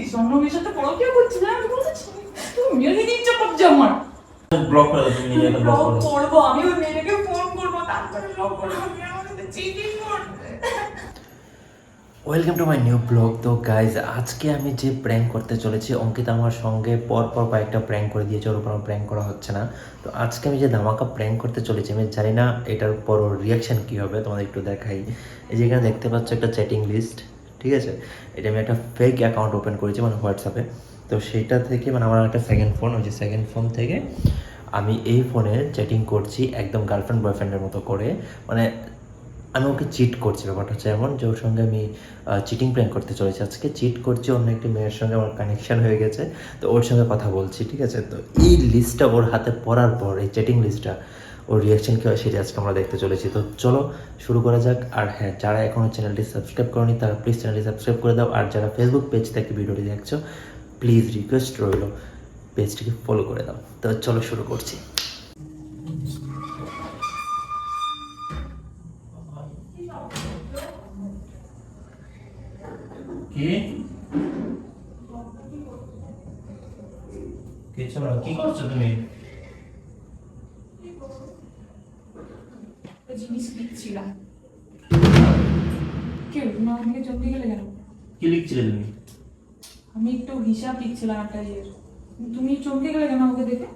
করছিস? অন্য মেয়ের সাথে পরকীয়া করছিস? আমি বলছি তুমি মেরে দিচ্ছ কবজা আমার। ব্লক করে দাও, তুমি নিজেকে ব্লক ব্লক করো। করবো আমি, ওই মেয়েটাকে ফোন করবো, তারপরে ব্লক করবো। আমি আমার সাথে চিটিং করছে। Welcome to my new blog. তো গাইজ, আজকে আমি যে প্র্যাঙ্ক করতে চলেছি, অঙ্কিতা আমার সঙ্গে পরপর কয়েকটা প্র্যাঙ্ক করে দিয়েছে, ওর উপর আমার প্র্যাঙ্ক করা হচ্ছে না। তো আজকে আমি যে ধামাকা প্র্যাঙ্ক করতে চলেছি, আমি জানি না এটার পর ওর রিয়াকশান কী হবে, তোমাদের একটু দেখাই। এই যে এখানে দেখতে পাচ্ছ একটা চ্যাটিং লিস্ট, ঠিক আছে? এটা আমি একটা ফেক অ্যাকাউন্ট ওপেন করেছি, মানে হোয়াটসঅ্যাপে। তো সেইটা থেকে মানে আমার একটা সেকেন্ড ফোন, ওই যে সেকেন্ড ফোন থেকে আমি এই ফোনে চ্যাটিং করছি একদম গার্লফ্রেন্ড বয়ফ্রেন্ডের মতো করে। মানে আমি ওকে চিট করছি। ব্যাপারটা হচ্ছে এমন যে ওর সঙ্গে আমি চিটিং প্র্যাঙ্ক করতে চলেছি। আজকে চিট করছি, অন্য একটি মেয়ের সঙ্গে আমার কানেকশান হয়ে গেছে, তো ওর সঙ্গে কথা বলছি, ঠিক আছে? তো এই লিস্টটা ওর হাতে পড়ার পর, এই চ্যাটিং লিস্টটা, ওর রিয়াকশান কী হয় সেটা আজকে আমরা দেখতে চলেছি। তো চলো শুরু করা যাক। আর হ্যাঁ, যারা এখনও চ্যানেলটি সাবস্ক্রাইব করেনি তারা প্লিজ চ্যানেলটি সাবস্ক্রাইব করে দাও। আর যারা ফেসবুক পেজ থেকে ভিডিওটি দেখছো, প্লিজ রিকোয়েস্ট রইল পেজটিকে ফলো করে দাও। তো চলো শুরু করছি। কি কিছু না, কি করছো তুমি? জিনিস লিখছিলাম। কেউ না, আমাকে চমকে গেলে কেন? কি লিখছিলে তুমি? আমি একটু হিসাব লিখছিলাম একটা ইয়ের। তুমি চমকে গেলে কেন আমাকে দেখে?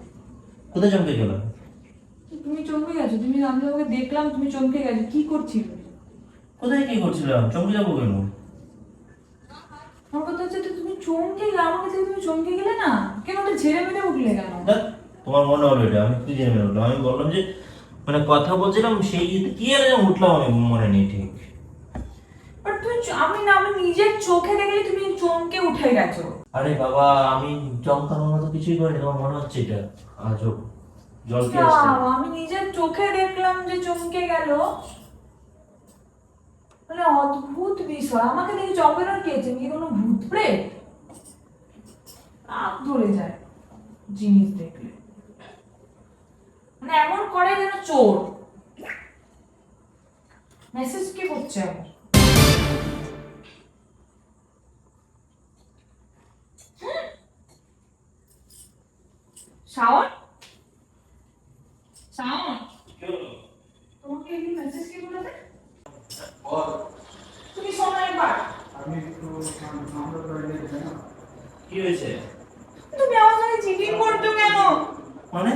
কোথায় চমকে গেল? তুমি চমকে গেছো, আমি তোমাকে দেখলাম, তুমি চমকে গেছো। কি করছিলে? কোথায় কি করছিলাম? চমকে যাবো কেন? আমার কথা হচ্ছে তো তুমি চমকে গেলে, আমাকে দেখে তুমি চমকে গেলে না কেন? ওটা ঝেড়ে মেরে উঠলে কেন? দেখ, তোমার মনে হলো এটা, আমি কি জেনে উঠলাম? আমি বললাম যে মানে কথা বলছিলাম, সেই কি আর উঠলাম, আমি মনে নেই ঠিক। বাট তুমি আমি নিজের চোখে দেখলে তুমি চমকে উঠে গেছো। আরে বাবা, আমি চমকানোর মতো কিছুই করিনি, তোমার মনে হচ্ছে এটা আজব। জল কি আসছে? আমি নিজের চোখে দেখলাম যে চমকে গেল। মানে অদ্ভুত বিষয়, আমাকে দেখে চমকানোর কি আছে? কি কোনো ভূত প্রেত? রাগ ধরে যায় জিনিস দেখলে, মানে এমন করে যেন চোর। মেসেজ কি করছে আবার? শাওন, শাওন, তোমাকে এই মেসেজ কি বলেছে? তুমি শোনো একবার। আমি একটু আমরা করে নিয়েছি না। কি হয়েছে? তুমি আমার সাথে চিটিং করছো কেন? মানে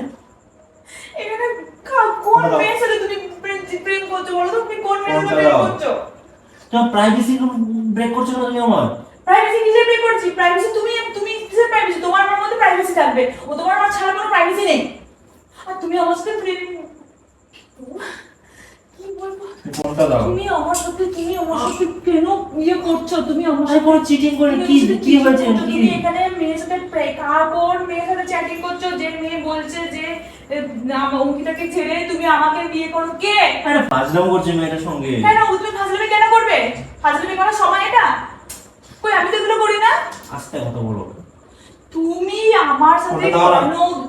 এখানে কোন মেয়ের সাথে তুমি প্রেম করছো বলো তো? তুমি কোন মেয়ের সাথে প্রেম করছো? তোমার প্রাইভেসি ব্রেক করছো না তুমি আমার? প্রাইভেসি কিসের ব্রেক করছি? প্রাইভেসি তুমি কিসের প্রাইভেসি? তোমার আমার মধ্যে প্রাইভেসি থাকবে, ও তোমার আমার ছাড়া কোনো প্রাইভেসি নেই। আর তুমি আমার সাথে প্রেম, কি বলবো? ফোনটা দাও। তুমি আমার সাথে কেন ইয়ে করছো? তুমি আমার আমি সাথে কোনো চিটিং করি কি? কি হয়েছে? কি তুমি এখানে মেয়ের সাথে কোন মেয়ের সাথে চ্যাটিং করছো? যে মেয়ে বলছে যে অঙ্কিতাকে ছেড়ে তুমি আমাকে বিয়ে করো, কে? আরে ফাজলাম করছে মেয়েটার সঙ্গে। কেন তুমি ফাজলামি কেন করবে? ফাজলামি করার সময় এটা? কই, আমি তো এগুলো করি না। আস্তে কথা বলো। তুমি আমার সাথে ফোনটা দাও না।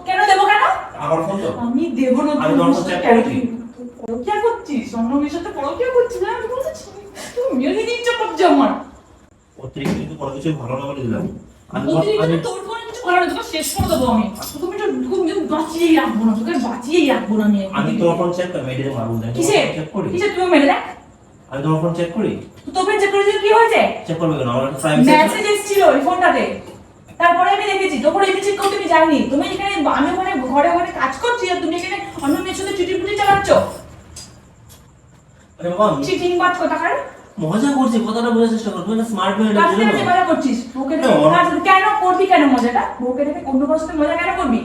কেন দেবো কেন? আমার ফোন তো আমি দেবো না। আমি তোমার ফোন চেক করেছি। পরকীয়া করছিস? অন্য মেয়ের সাথে পরকীয়া করছিস? আমি বলছি তুমি মেরে দিচ্ছ কবজা আমার। অতিরিক্ত কিন্তু কোনো কিছু ভালো না বলে দিলাম। তোর কোনো কিছু ভালো না, তোকে শেষ করে দেবো আমি। তুমি বাঁচিয়েই রাখবো না, তোকে বাঁচিয়েই রাখবো না আমি। আমি তোমার ফোন চেক করি, মেয়েটাকে মারবো না। কিসে চেক করি। কিসে তুমি মেরে দেখ। আমি তোমার ফোন চেক করি। তোর চেক করে কি হয়েছে? চেক করবে কেন? আমার প্রাইভেসি মেসেজ এসেছিল ওই ফোনটাতে, তারপরে আমি দেখেছি। তখন এমনি চেক করতে আমি যাইনি। তুমি এখানে, আমি ওখানে ঘরে ঘরে কাজ করছি আর তুমি এখানে অন্য মেয়ের সাথে চিঠি চালাচ্ছ। আরে বাবা, চিটিং বাজ কোথাকার। মজা করছি, কথাটা বোঝার চেষ্টা করো। তুমি স্মার্ট মেয়ে কার এটা সাথে মজা করছিস? বউকে দেখে কার সাথে কেন করবি? কেন মজাটা? বউকে দেখে অন্য কারোর সাথে মজা কেন করবি?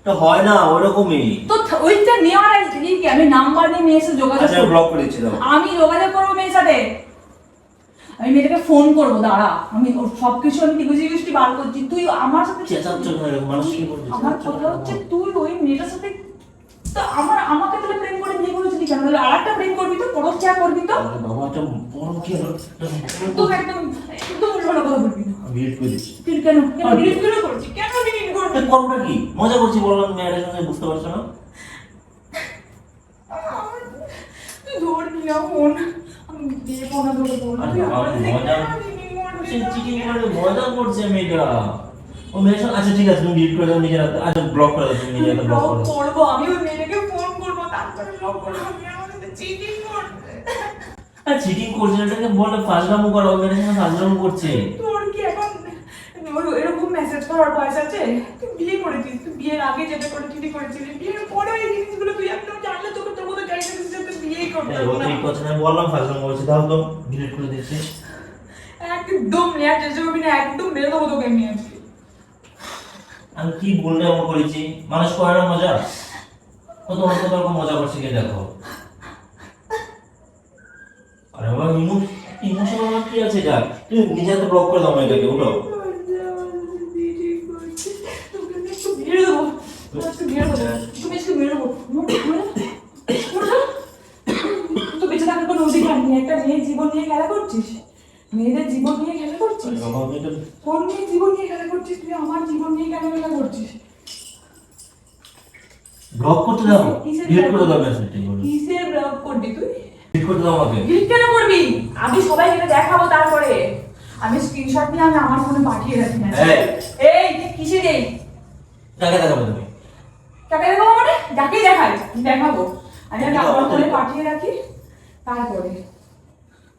তো হয় না ওরকমই। তো ওইটা নেওয়ার আগে কি আমি নাম্বার নিয়ে মেয়ের সাথে যোগাযোগ আচ্ছা, করবো? ব্লক করে দিচ্ছি দাও। আমি যোগাযোগ করবো মেয়ের সাথে, আমি মেয়েটাকে ফোন করবো। দাঁড়া, আমি ওর সবকিছু আমি গুজি বার করছি। তুই আমার সাথে চেঁচাচ্ছ কেন এরকম? মানুষ কি বলবে? আমার কথা হচ্ছে তুই ওই মেয়েটার সাথে তো আমাকে তাহলে প্রেম করে বিয়ে করেছিলি কেন? তাহলে আরেকটা প্রেম করবি তো, পরকীয়া করবি তো? আরে বাবা, এটা বড় কি হলো? তুই একদম উল্টো কথা বলবি না। আমি ডিলিট করে দিচ্ছি। তুই কেন ডিলিট করে করছিস? কেন ডিলিট করবি? করবটা কি? মজা করছি বললাম, মেয়েটার সঙ্গে, বুঝতে পারছো না? তুই ধরবি না ফোন, আমি দিয়ে ফোন ধরে বলবো তুই আমার সাথে কেন delete করবি? চিটিং করে মজা করছে মেয়েটা। ও মেয়ের সঙ্গে আচ্ছা ঠিক আছে তুমি ডিলিট করে দাও নিজের হাতে, আচ্ছা ব্লক করে দাও তুমি নিজের হাতে ব্লক করে দাও। করবো আমি ওই মেয়েটাকে ফোন করবো তারপরে ব্লক করবো। আমি আমার সাথে চিটিং করছে। আর চিটিং করছে এটাকে বলে ফাজলামো করা, ও মেয়ের সঙ্গে ফাজলামো করছে। তোর কি এখন এরকম মেসেজ করার বয়স আছে? তুই বিয়ে করেছিস, তুই বিয়ের আগে যেটা করে চিঠি করেছিলি, বিয়ের পরে এই জিনিসগুলো তুই একদম জানলে তোকে তোর মতো গাইডেন্স সাথে বিয়েই করতে এই ও হবে তো না। এই কথা আমি বললাম ফাজলামো করছে, দাও তো ডিলিট করে দিচ্ছি। একদম নেয়ার চেষ্টা করবি না, একদম মেরে দেবো তোকে আমি আজকে। আমি কি বললে এমন করেছি? মানুষ করে না মজা? কত রকম মজা করছে কে দেখো। আরে বাবা ইমোশন আমার কি আছে এটা? তুমি নিজে হাতে ব্লক করে দাও মেয়েটাকে, উঠো। একটা মেয়ের জীবন নিয়ে খেলা করছিস, মেয়েদের জীবন নিয়ে খেলা করছিস। আরে বাবা আমি এটা কোন মেয়ের জীবন নিয়ে খেলা করছিস? তুই আমার জীবন নিয়ে কেন খেলা করছিস? ব্লক করতে দাও, কিসের ডিলিট করে দাও block? মেসেজটা। কিসের ব্লক করবি তুই? ডিলিট করে দাও আমাকে। ডিলিট কেন করবি? আমি সবাইকে দেখাবো তারপরে। আমি স্ক্রিনশট নিয়ে আমি আমার ফোনে পাঠিয়ে রাখি না। এই। এই কিসে দেই? কাকে দেখাবে তুমি? কাকে দেখাবো মানে? যাকেই দেখাই দেখাবো। আমি এটা আমার আমাদের- ফোনে পাঠিয়ে রাখি তারপরে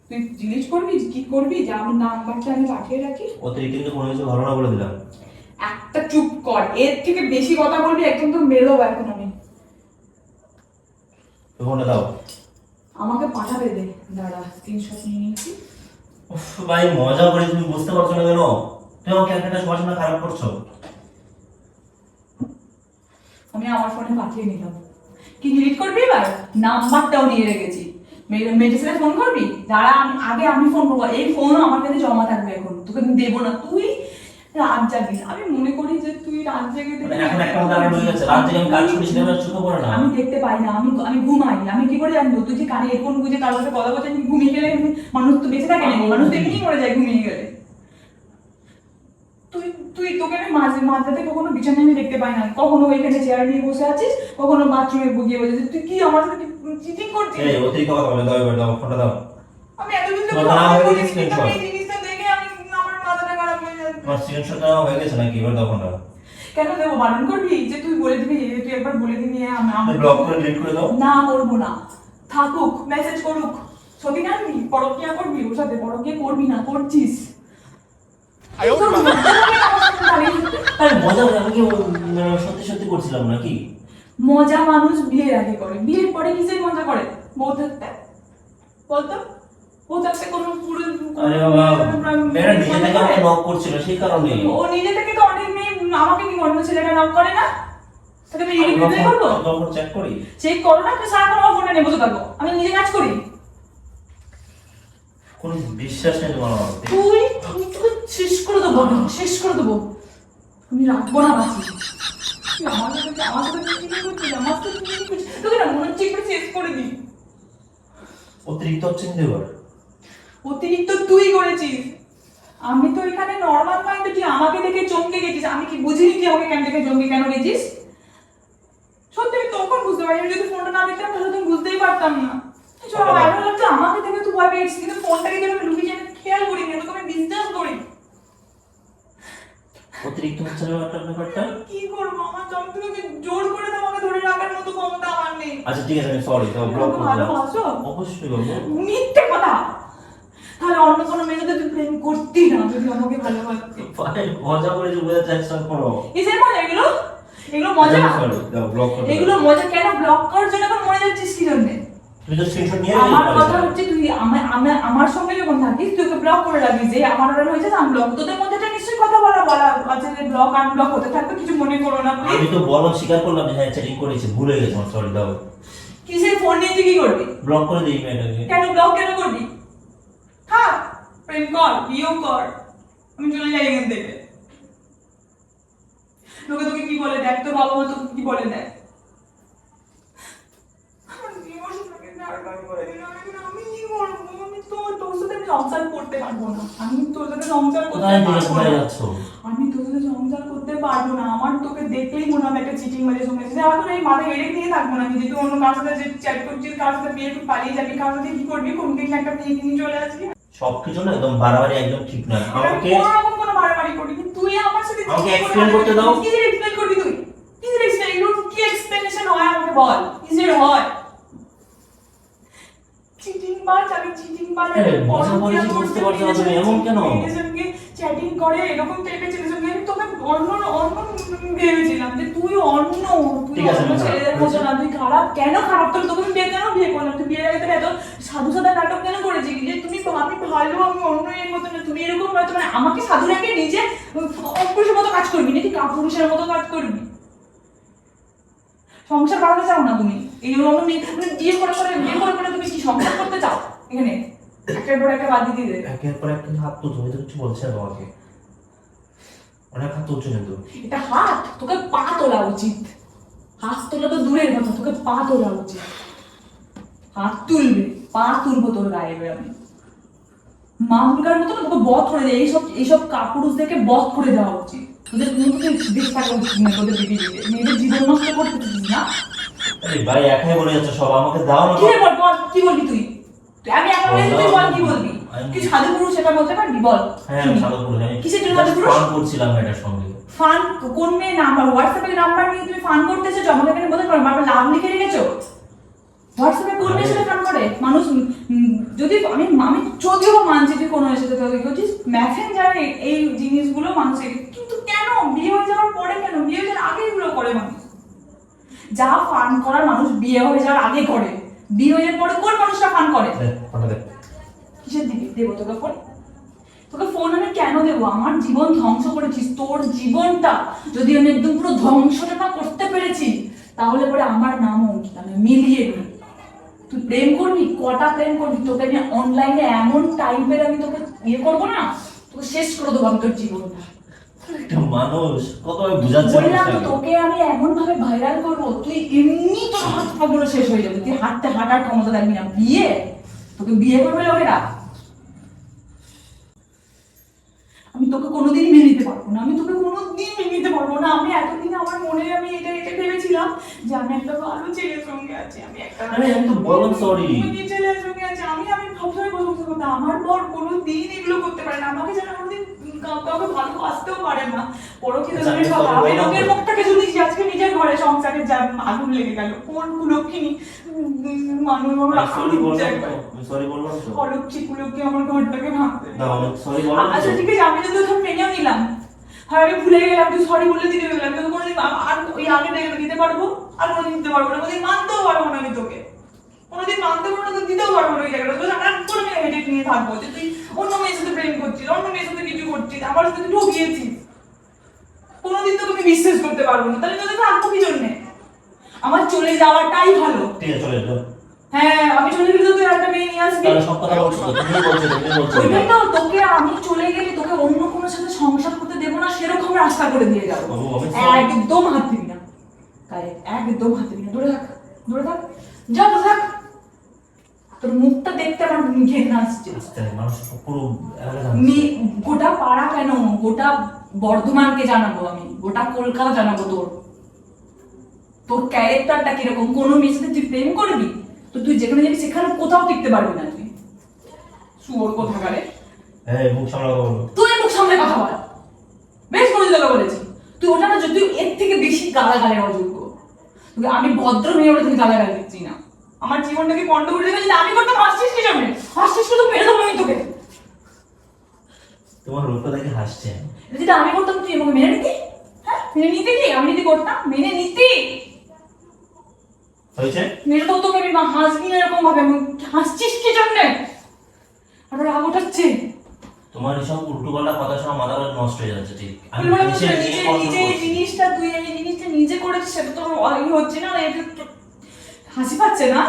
তুই ডিলিট করবি কি করবি? যে আমার নাম্বারটা আমি পাঠিয়ে রাখি। অতিরিক্ত কিন্তু কোনো কিছু ভালো না বলে দিলাম। একটা চুপ কর, এর থেকে বেশি কথা বলবি একদম তো মেরে দেবো এখন আমি। ফোনটা দাও। আমাকে পাঠাবে দে, দাঁড়া স্ক্রিনশট নিয়ে নিচ্ছি। উফ ভাই মজা করে তুমি বুঝতে পারছো না কেন? তুমি আমার ক্যারেক্টারটা সবার সামনে খারাপ করছো। আমি আমার ফোনে পাঠিয়ে নিলাম। কি ডিলিট করবি এবার? নাম্বারটাও নিয়ে রেখেছি। মেয়েটার সাথে ফোন করবি? দাঁড়া আমি ফোন করবো। এই ফোনও আমার কাছে জমা থাকবে এখন, তোকে আমি দেবো না। তুই রাত জাগিস, আমি মনে করি যে তুই রাত জেগে মানে এখন একটা কথা আলাদা হয়ে যাচ্ছে, রাত থেকে আমি কাজ করি সেটা আমার চোখে পড়ে না। আমি দেখতে পাই না, আমি ঘুমাই। আমি কি করে জানবো? তুই যে কানে হেডফোন গুঁজে কারোর সাথে কথা বলছিস, আমি ঘুমিয়ে গেলে মানুষ তো বেঁচে থাকে নাকি? মানুষ তো এমনি মরে যায় ঘুমিয়ে গেলে। তোকে আমি মাঝরাতে কখনো বিছানায় আমি দেখতে পাই না। কখনো ওইখানে চেয়ার নিয়ে বসে আছিস, কখনো বাথরুমে গিয়ে বসে আছিস। তুই কি আমার সাথে চিটিং করছিস? এই অতিরিক্ত কথা বলে দাও, এবার দাও ফোনটা দাও। আমি এতদিন তোমার ধরে নাম হয়ে বলিনি, গেছে কিন্তু screenshot। এই জিনিসটা দেখে আমার মাথাটা খারাপ হয়ে যাচ্ছে। তোমার স্ক্রিনশট নেওয়া হয়ে গেছে নাকি? এবার দাও ফোনটা। কেন দেবো? বারণ করবি যে তুই বলে দিবি, তুই একবার বলে দিবি আমার ব্লক করে ডিলিট করে দাও। না করবো না, থাকুক মেসেজ করুক। ছবি আনবি, পরকিয়া করবি ওর সাথে? পরকিয়া করবি না, করছিস। তোর মধ্যে আমার সাথে দাঁড়িয়ে থাকতে। আরে মজা করে আমি কি সত্যি সত্যি করছিলাম নাকি? মজা মানুষ বিয়ের আগে করে, বিয়ের পরে কিসের মজা করে? বউ থাকতে বলতো, বউ থাকতে কোনো পুরো আরে বাবা মেয়েরা নিজে থেকে আমাকে নক করছিল সেই কারণে। ও নিজে থেকে তো অনেক মেয়ে আমাকে কি অন্য ছেলেটা নক করে না? সেটা আমি রিপ্লাই করবো? তখন চেক করি। চেক করো না, তুই সারাক্ষণ আমার ফোনে নিয়ে বসে থাকবো। আমি নিজে কাজ করি। কোনো বিশ্বাস নেই তোমার আমার প্রতি। আমি তোকে শেষ করে দেবো, শেষ করে দেবো। আমি রাখবো না বাঁচি। তুই আমার সাথে কি করছিস? আমার সাথে কি করছিস? তোকে না মনে হচ্ছে একটু শেষ করে দিই। অতিরিক্ত হচ্ছে কিন্তু এবার। অতিরিক্ত তুই করেছিস। আমি তো এখানে নর্মাল মাইন্ডে, তুই আমাকে দেখে চমকে গেছিস। আমি কি বুঝিনি তুই আমাকে কেন দেখে চমকে কেন গেছিস? সত্যি আমি তখন বুঝতে পারি, আমি যদি ফোনটা না দেখতাম তাহলে তুমি বুঝতেই পারতাম না। ভালো লাগছে আমাকে দেখে তুই ভয় পেয়েছিস, কিন্তু ফোনটাকে যেন আমি লুকিয়ে আমি খেয়াল করিনি, তোকে আমি বিশ্বাস করি। অতিরিক্ত হচ্ছে না ব্যাপারটা। কি করবো? আমার যন্ত্রকে জোর করে তোমাকে ধরে রাখার মতো ক্ষমতা আমার নেই। আচ্ছা ঠিক আছে আমি সরি, তো ব্লক করে দিলাম। ভালোবাসো? অবশ্যই বাবু। মিথ্যে কথা। তাহলে অন্য কোনো মেয়ের সাথে তুই প্রেম করতি না যদি আমাকে ভালোবাসতি। ভাই মজা করে যে বোঝার চেষ্টা করো। কিসের মজা এগুলো? এগুলো মজা? সরি দাও ব্লক করে দাও। এগুলো মজা কেন? ব্লক করার জন্য এখন মরে যাচ্ছিস কি জন্য? তুমি তো স্ক্রিনশট নিয়ে আমার নিলে কথা হচ্ছে তুই আমার সঙ্গে যখন থাকিস তুই ওকে ব্লক করে রাখিস, যে আমার অর্ডার হয়েছে আনব্লক। তোদের মধ্যে একটা নিশ্চয়ই কথা বলা আছে যে ব্লক আনব্লক হতে থাকবে, কিছু মনে করো না প্লিজ। আমি তো বললাম স্বীকার করলাম যে হ্যাঁ চ্যাটিং করেছি, ভুলে গেছি আমার, সরি দাও। কিসের ফোন নিয়ে তুই কি করবি? ব্লক করে দিই মেয়েটাকে। কেন ব্লক কেন করবি? হ্যাঁ প্রেম কর, বিয়েও কর, আমি চলে যাই এখান থেকে। লোকে তোকে কি বলে দেখ, তোর বাবা মা তোকে কি বলে দেখ। আমি কি করবো? আমি তোর সাথে আমি সংসার করতে পারবো না। আমি তোর সাথে সংসার করতে কোথায় তুমি পারবো কোথায় না। যাচ্ছ? আমি তোর সাথে সংসার করতে পারবো না। আমার তোকে দেখলেই মনে হবে একটা চিটিং বাজে সঙ্গে। এখন এই মাথায় হেডেক নিয়ে থাকবো না যে তুই অন্য কার সাথে চ্যাট করছিস, কার সাথে বিয়ে, তুই পালিয়ে যাবি, কার সাথে কি করবি, কোন দিন একটা বিয়ে নিয়ে চলে আসবি। সবকিছু না একদম বাড়াবাড়ি একদম ঠিক না। আমাকে কোনোরকম কোনো বাড়াবাড়ি করিনি, তুই আমার সাথে আমাকে explain করতে দাও। কি এক্সপ্লেন করবি তুই? কি এক্সপ্লেন, কি এক্সপ্লেনেশন হয় আমাকে বল, কি যে হয়? চিটিং বাজ, আমি চিটিং বাজ। আরে, মজা করেছি বুঝতে পারছো না তুমি, এমন কেন? চ্যাটিং করে এরকম টাইপের ছেলের সঙ্গে আমি তোকে অন্য ভেবেছিলাম যে তুই অন্য, তুই ঠিক আছে, অন্য আমি ছেলেদের খারাপ মতো না, তুই খারাপ। কেন খারাপ? তোর তোকে আমি কেন বিয়ে করলাম? তুই বিয়ের আগে তোর এত সাধু সাধা নাটক কেন করেছিস যে তুমি আমি ভালো, আমি অন্য এর মতো না, তুমি এরকম হয়তো মানে আমাকে সাধু রেখে নিজে অপুরুষের মতো কাজ করবি নাকি কাপুরুষের মতো কাজ করবি? সংসার বাড়াতে চাও না তুমি? এই অন্য মেয়ে মানে বিয়ে করে তুমি কি সংসার করতে চাও? এখানে একটার পর একটা বাদ দিতে দেবে। একের পর একটা হাত তো তুমি তো কিছু বলছে না তোমাকে, অনেক হাত তুলছো কিন্তু। এটা হাত, তোকে পা তোলা উচিত। হাত তোলা তো দূরের কথা, তোকে পা তোলা উচিত। হাত তুলবে, পা তুলবো তোর গায়ে এবার আমি। মা দুর্গার মতো না তোকে বধ করে দেয়, এইসব কাপুরুষদেরকে বধ করে দেওয়া উচিত। তোদের কোনো তোকে বেশ থাকা উচিত না, তোদের মেয়েদের জীবন নষ্ট করতে চাচ্ছিস না? আরে ভাই একাই বলে যাচ্ছে সব, আমাকে দাও না। কি রে বল, বল কি বলবি তুই? আমি একা বলে তুই বল কি বলবি? কি সাধু পুরুষ সেটা বলতে পারবি? বল। হ্যাঁ আমি সাদা পুরো জানি। কিসের জন্য সাধু পুরুষ? ফান করছিলাম এটার সঙ্গে। ফান কোন মেয়ে নাম্বার হোয়াটসঅ্যাপে নাম্বার নিয়ে তুমি ফান করতে এসেছো? আমাকে এখানে বলতে পারো বারবার লাভ লিখে রেখেছো। হোয়াটসঅ্যাপে কোন মেয়ের সাথে ফান করে মানুষ? যদি আমি যদিও মানছি যে কোনো এর সাথে তোকে করছিস, ম্যাসেঞ্জার এই জিনিসগুলো মানুষের, কিন্তু কেন বিয়ে হয়ে যাওয়ার পরে, কেন বিয়ে হয়ে যাওয়ার আগে এগুলো করে মানুষ? যা ফান করার মানুষ বিয়ে হয়ে যাওয়ার আগে করে, বিয়ে হয়ে যাওয়ার পরে কোন মানুষটা ফান করে? ফোনটা দে। কিসের দিকে দেবো তোকে ফোন? তোকে ফোন আমি কেন দেবো? আমার জীবন ধ্বংস করেছিস, তোর জীবনটা যদি আমি একদম পুরো ধ্বংসটা না করতে পেরেছি, তাহলে পরে আমার নাম অঙ্কিতা, আমি মিলিয়ে নি। তুই প্রেম করবি, কটা প্রেম করবি? তোকে আমি অনলাইনে এমন টাইপের আমি তোকে ইয়ে করবো না, তোকে শেষ করে দেবো আমি তোর জীবনটা। একটা মানুষ কত বুঝাচ্ছে বললাম তো তোকে আমি এমন ভাবে ভাইরাল করবো, তুই এমনি তোর হাত পাগুলো শেষ হয়ে যাবে, তুই হাঁটার ক্ষমতা দেখবি না। বিয়ে, তোকে বিয়ে করবে লোকেরা? আমি তোকে কোনোদিনই মেনে নিতে পারবো না, আমি তোকে কোনোদিন মেনে নিতে পারবো না। আমি এতদিন আমার মনে আমি এটা ভেবেছিলাম যে আমি একটা ভালো ছেলের সঙ্গে আছি, আমি একটা আরে আমি তো বললাম সরি। ছেলের সঙ্গে আছি, আমি সবসময় প্রশংসা করতাম। আমার বর কোনোদিন এগুলো করতে পারে না, আমাকে যেন কোনোদিন কাউকে ভালোবাসতেও পারে না। পরকীয় আচ্ছা, জনের আমি কথা, sorry আমি বললাম লোকের তো। মুখ থেকে শুনেছি আজকে নিজের ঘরে সংসারে যা আগুন লেগে গেল। কোন কুলক্ষিনী মানুষ আমার সরি বললাম তো, একবার আমি সরি বললাম তো। অলক্ষী কুলক্ষী আমার ঘরটাকে ভাঙতে দাও, আমি সরি বললাম তো। আচ্ছা ঠিক আছে, আমি যদি ওখানে মেনেও নিলাম, হ্যাঁ আমি ভুলে গেলাম, তুই সরি বললে দিতে গেলাম, কিন্তু কোনোদিন আর ওই আগে দেখে দিতে পারবো? আর কোনোদিন দিতে পারবো না, কোনোদিন মানতেও পারবো না আমি তোকে, কোনোদিন মানতে পারবো না, তোকে দিতেও পারবো না ওই জায়গাটা। তোর আর কোনো মেয়ে হেডেক নিয়ে থাকবো যে তুই অন্য মেয়ের সাথে প্রেম করছিস, অন্য মেয়ের সাথে কিছু করছিস, আমার সাথে তুই ঠকিয়েছিস, কোনোদিন তোকে আমি বিশ্বাস করতে পারবো না। তাহলে তোকে রাখবো কি জন্যে? আমার চলে যাওয়াটাই ভালো। ঠিক আছে চলে যাও। হ্যাঁ আমি চলে গেলে তুই একটা মেয়ে নিয়ে আসবি। তাহলে সব কথা বলছো তো, তুমি বলছো। ওইটাই তো, তোকে আমি চলে গেলে তোকে অন্য কোনো সাথে সংসার করতে দেবো না, সেরকম রাস্তা করে দিয়ে যাবো। বাবু, আমি sorry। একদম হাত দিবি না গায়ে, একদম হাত দিবি না। দূরে থাক, দূরে থাক, যা তো থাক। তোর মুখটা দেখতে আমার ঘেন্না আসছে। আস্তে মানুষ পুরো এলাকা জানছে। গোটা পাড়া কেন, গোটা বর্ধমানকে জানাবো আমি, গোটা কলকাতা জানাবো তোর ক্যারেক্টারটা কিরকম। কোনো মেয়ের সাথে তুই প্রেম করবি তো তুই যেখানে যাবি সেখানে কোথাও টিকতে পারবি না তুই। শুয়োর কোথাকারে। এই মুখ সামলা কথা বলো। তুই মুখ সামনে কথা বল, বেশ করে তোকে বলেছি। তুই ওটা না, যদি এর থেকে বেশি গালাগালের অযোগ্য। তোকে আমি ভদ্র মেয়ে ওটা থেকে গালাগাল দিচ্ছি না। আমার জীবনটাকে কন্ড করে দেবে, যদি আমি করতাম হাসছিস কি জন্য? হাসছিস তো মেরে দেবো আমি তোকে। তোমার রূপটা দেখে হাসছে। যদি আমি করতাম তুই আমাকে মেনে নিতি? হ্যাঁ মেনে নিতে কি? আমি যদি করতাম মেনে নিতি? হয়েছে? মেরে তো তোকে আমি হাসবি না এরকম ভাবে। হাসছিস কি জন্য? আর রাগ উঠাচ্ছে। তোমার এসব উল্টোপাল্টা কথা শোনা মাথাটা নষ্ট হয়ে যাচ্ছে। ঠিক আমি তুই বলে নিজে নিজে কন্ট্রোল নিজে এই করছি। জিনিসটা, তুই এই জিনিসটা নিজে করেছিস, সেটা তোর হচ্ছে না। এটা হাসি পাচ্ছে না?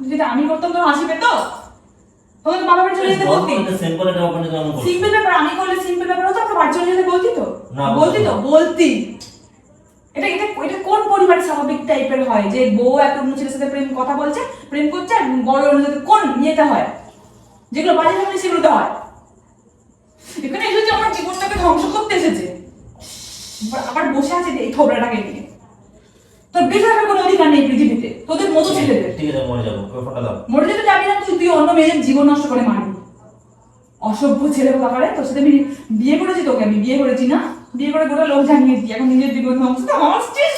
যদি আমি করতাম তোর হাসি পেতো? তোকে বাবা বাড়ি চলে যেতে বলতি? সিম্পল একটা ব্যাপার নিয়ে আমি বলছি। সিম্পল ব্যাপার, আমি করলে সিম্পল ব্যাপার হতো, আমরা বাড়ি চলে যেতে বলতি তো? না, বলতি তো? বলতি। এটা এটা এটা কোন পরিবারে স্বাভাবিক টাইপের হয় যে বউ একটা অন্য ছেলের সাথে কথা বলছে, প্রেম করছে, আর বড় অন্য সাথে কোন ইয়েতে হয়? যেগুলো বাজে ফ্যামিলি সেগুলোতে হয়। এখানে এসেছে আমার জীবনটাকে ধ্বংস করতে এসেছে, আবার বসে আছে এই থোবড়াটাকে নিয়ে। তোর বেঁচে থাকার কোনো অধিকার নেই পৃথিবীতে, তোদের মতো ছেলেদের। ঠিক আছে মরে যাবো, ওই ফোনটা দাও। মরে যেতে যাবি না তুই, তুই অন্য মেয়েদের জীবন নষ্ট করে মারবি, অসভ্য ছেলে ব্যাপারে তোর সাথে আমি বিয়ে করেছি, তোকে আমি বিয়ে করেছি না, বিয়ে করে গোটা লোক জানিয়ে দিই, এখন নিজের দিকে হাসছিস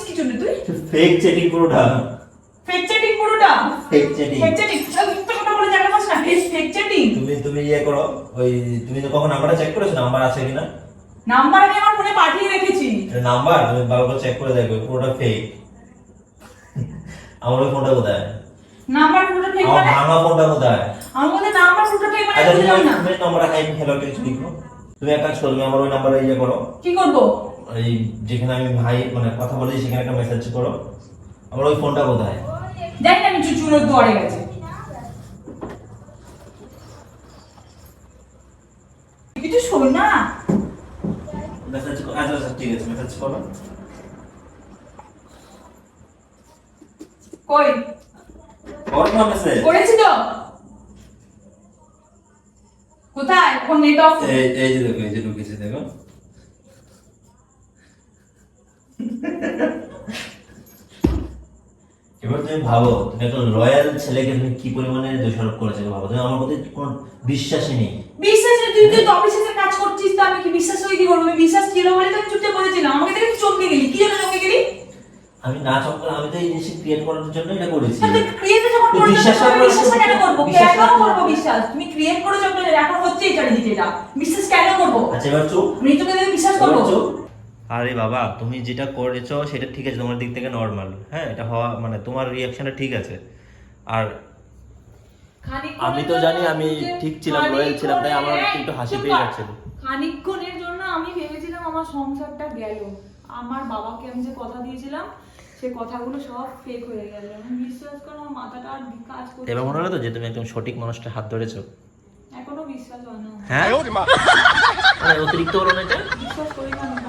কি জন্য তুই? ফেক চ্যাটিং পুরোটা, ফেক চ্যাটিং পুরোটা, ফেক চ্যাটিং। ফেক চ্যাটিং মিথ্যা কথা বলে জায়গা পাস না, ফেক চ্যাটিং। তুমি ইয়ে করো, ওই তুমি তো কখন নাম্বারটা চেক করেছো, নাম্বার আছে কিনা? নাম্বার আমি আমার ফোনে পাঠিয়ে রেখেছি। নাম্বার তুমি ভালো করে চেক করে দেখো, পুরোটা ফেক। আমার ওই ফোনটা কোথায়? নাম্বার পুরোটা ফেক আমার মানে? ভাঙা ফোনটা কোথায়? আমার মধ্যে নাম্বার পুরোটা ফেক মানে আচ্ছা বুঝলাম না। তুমি নাম্বারটা হাই হ্যালো কিছু লিখো। তুমি এক কাজ করো, তুমি আমার ওই নাম্বারে ইয়ে করো, কি করব? এই যেখানে আমি ভাই মানে কথা বলি সেখানে একটা মেসেজ করো, আমার ওই ফোনটা কোথায়? জানি না, আমি চুচুড়োর দুয়ারে গেছে। কিছু শোন না। মেসেজ করো। আচ্ছা আচ্ছা ঠিক আছে, মেসেজ করো। কই? করো না মেসেজ। করেছি তো। কোথায়? কোন নেট অফ? এই যে দেখো, এই যে ঢুকেছে দেখো। এবার তুমি ভাবো, তুমি একটা লয়াল ছেলেকে তুমি কি পরিমাণে দোষারোপ করেছো ভাবো। তুমি আমার প্রতি কোনো বিশ্বাসই নেই। বিশ্বাস নেই, তুই তো অফিসের কাজ করছিস, তো আমি কি বিশ্বাস হয়ে কি করবো? আমি বিশ্বাস ছিল বলে তো আমি চুপচাপ বলেছিলাম। আমাকে দেখে তুই চমকে গেলি, কি জন্য চমকে গেলি? আমি না চমকালে, আমি তো এই জিনিস ক্রিয়েট করার জন্য এটা করেছি। তুই ক্রিয়েট যখন তুই করছিস বিশ্বাস তখন করবো না, বিশ্বাস কেন করবো? বিশ্বাস কেন করবো করবো না। বিশ্বাস? তুমি ক্রিয়েট করে যখন এখন হচ্ছেই চারিদিকে এটা, বিশ্বাস কেন করবো? আচ্ছা এবার চুপ, আমি তোকে দেখে বিশ্বাস করবো? এবার চুপ। আরে বাবা, তুমি যেটা করেছো সেটা ঠিক আছে, তোমার দিক থেকে নর্মাল। হ্যাঁ, এটা হওয়া মানে তোমার রিয়াকশনটা ঠিক আছে। আর আমি তো জানি আমি ঠিক ছিলাম, লয়াল ছিলাম, তাই আমার একটু হাসি পেয়ে যাচ্ছিল। খানিকক্ষণের জন্য আমি ভেবেছিলাম আমার সংসারটা গেল, আমার বাবাকে আমি যে কথা দিয়েছিলাম সে কথাগুলো সব ফেক হয়ে গেল। আমি বিশ্বাস করো, আমার মাথাটা আর কাজ করছে এবার মনে না। হলো তো যে তুমি একদম সঠিক মানুষটার হাত ধরেছো। এখনো বিশ্বাস হয় না, হ্যাঁ, অতিরিক্ত হলো না এটা? বিশ্বাস করি না আমি।